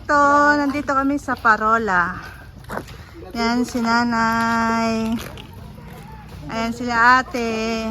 Ito, nandito kami sa Parola. Yan si nanay. Ayan sila ate.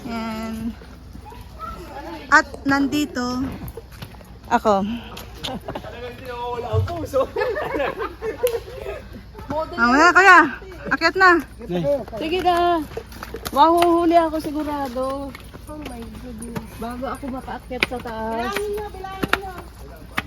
Yan. At nandito ako. Mamaya kaya. Akyat na. Sige na. Mahuhuli ako sigurado. Oh my goodness. Bago ako makaakyat sa taas.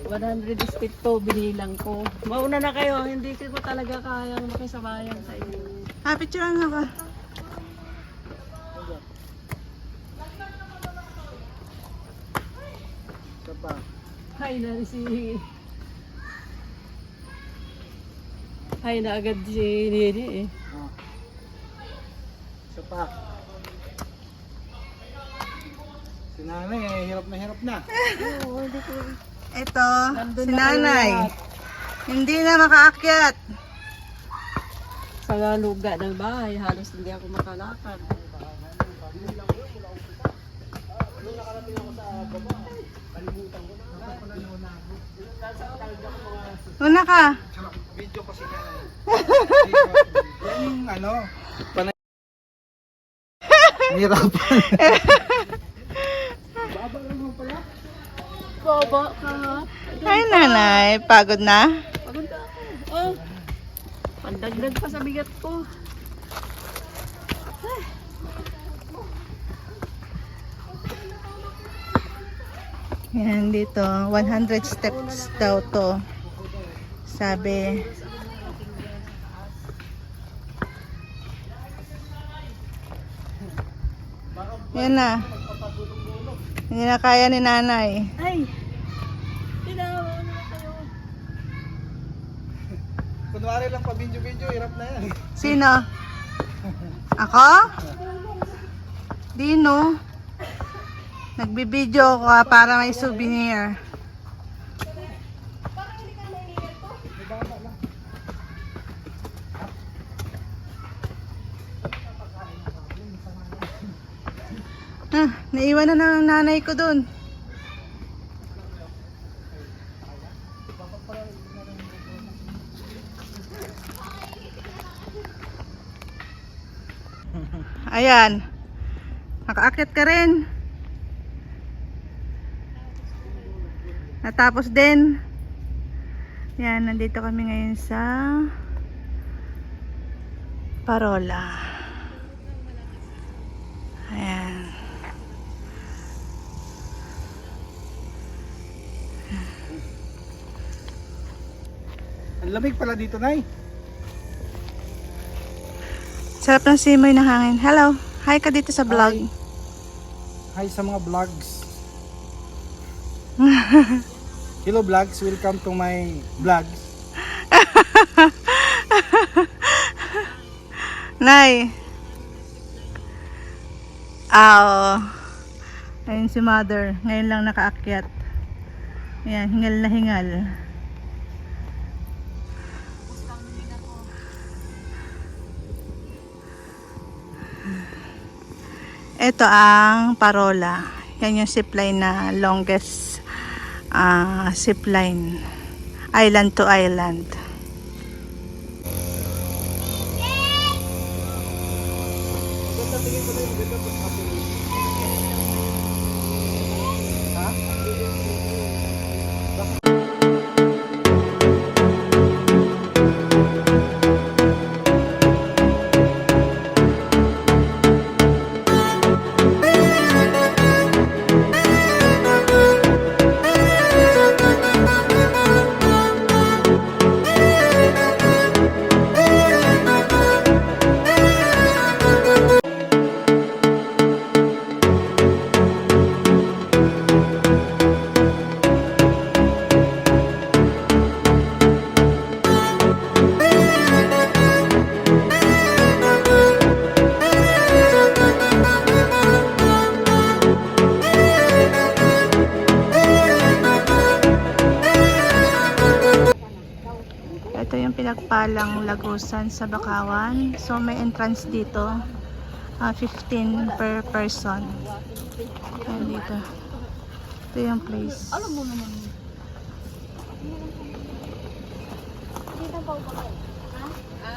100 step to binilang ko. Mauna na kayo. Hindi ko talaga kayang makisabayan sa inyo. Picture na ako. Hi na si... Hi na agad si Nini eh. Isa pa. Si nanay eh, hirap na. Oo, hindi ko... Ito, Nandun si na kayo nanay. lahat. Hindi na makaakyat. Sa luga ng bahay, halos hindi ako makalakad. Una ka. Video kasi ka. Yan yung ano, panay. Nahirapan. Baba ka ha? Ay nanay, pagod na? Pagod na ako. Oh, pandagdag pa sa bigat ko. Yan dito, 100 steps daw to. Sabi. Yan na. Hindi na kaya ni nanay. Ay! Tinawa na kayo. Kunwari lang pa video, hirap na yan. Sino? Ako? Dino. Nagbibideo ko para may souvenir. Naiwan na ng nanay ko dun. Ayan. Nakaakyat ka rin. Natapos din. Yan, nandito kami ngayon sa Parola. Ayan. Ang lamig pala dito, Nay. Sarap ng simoy ng hangin. Hello. Hi ka dito sa vlog. Hi sa mga vlogs. Hello vlogs, welcome to my vlogs. Nay. Oo. Ayun si mother. Ngayon lang nakaakyat. Ayan, hingal na hingal. Ito ang Parola. Yan yung zipline na longest zipline. Island to island. Ito yung pinagpalang Lagusan sa Bakawan. So may entrance dito. 15 per person. Ayan dito. Ito yung place. Alam mo naman. Dito pa ba kayo? Ha?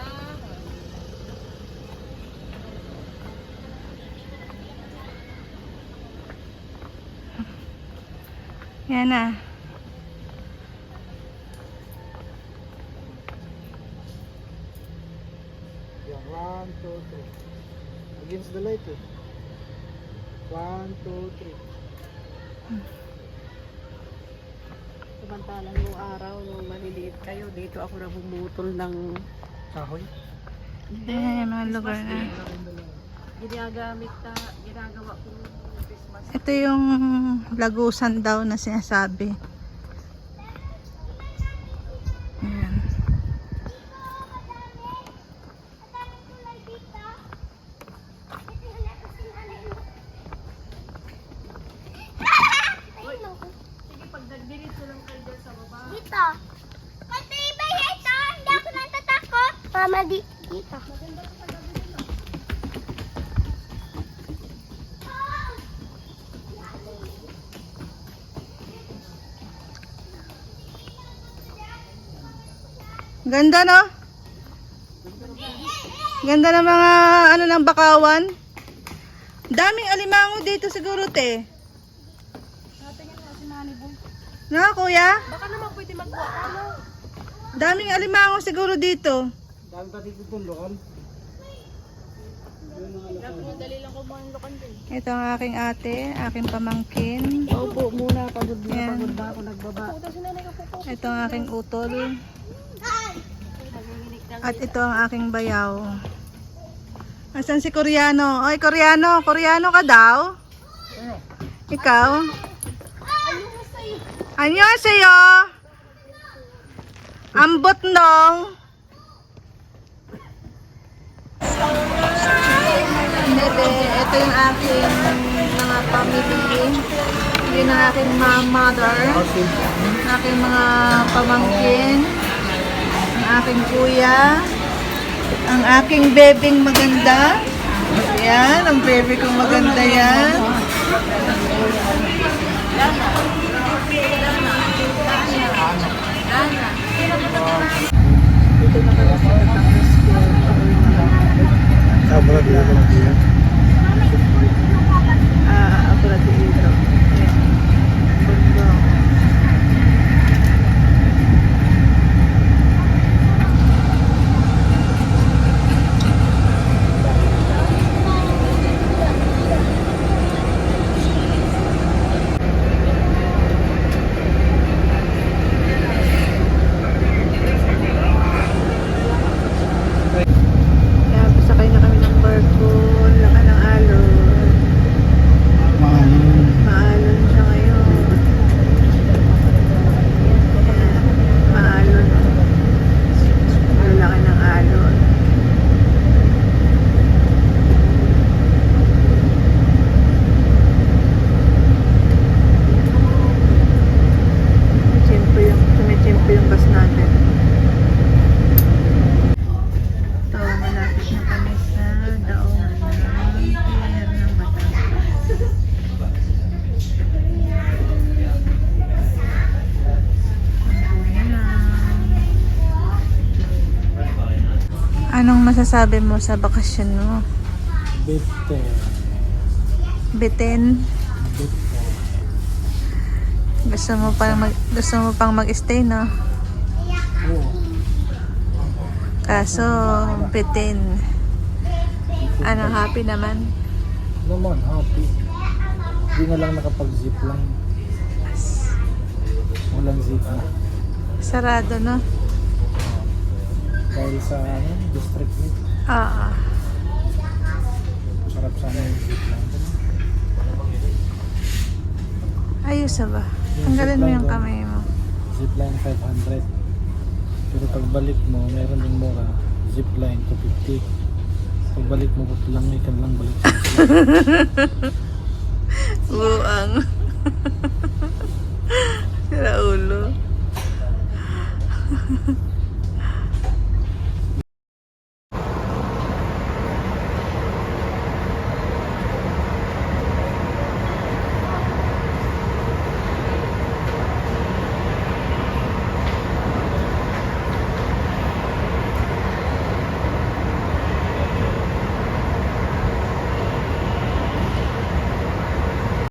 Yan na. Yeah, 1, 2, 3. Against the light eh. 1, 2, 3. Samantalang nung araw, nung maliliit kayo, dito ako nabumutol ng Kahoy. Ayan yung mga lugar na. ginagawa ko Christmas. Ito yung lagusan daw na sinasabi. Ayan. Dito. Matibay ito. Hindi ako natatakot. Mama, dito. Ganda, no? Ganda ng mga ano ng bakawan. Daming alimango dito siguro, te. Natingin mo si Manny Boy. Na, kuya? Baka naman pwede magkuha ka, no? Daming alimango siguro dito. Dami pa dito tulungan. Dali lang ko mga lokan din. Ito ang aking ate, aking pamangkin. Opo muna, pagod na Yan. pagod na ako nagbaba. Ito ang aking utol. At ito ang aking bayaw. Asan si Koreano? Oy, Koreano, Koreano ka daw? Ikaw? Annyeonghaseyo. Ambot nong. Ito yung aking mga family. Yun ang aking mother. Aking mga pamangkin. Ang aking kuya. Ang aking bebing maganda. Yan, ang baby kong maganda yan. Dito na kami sa Batangas School. Kabrad na lang yan. Ako na dito. Bundok. Kaya pasakay na kami ng barko. Laka ng alon. Maalon siya ngayon. Ayan, maalon. Lalaki ng alon. Sumechimpo yung bus natin. Ito, malapit na kami sa daungan ng Pier ng Batangas. Anong masasabi mo sa bakasyon mo? Bitte. Bitin? Bitte. Gusto mo pang mag-stay, no? Oo. Kaso bitin. Ano, happy naman? Naman, happy. Hindi na lang nakapag-zip lang. Walang zip na. Sarado, no? Dahil sa district meet. Oo. Sarap sana yung zip lang. Ayos ba? Tanggalin mo yung kamay mo. Zipline 500. Pero pagbalik mo, meron din mura. Zipline 250. Pagbalik mo, lang may kan lang balik sa Buang. Sira ulo.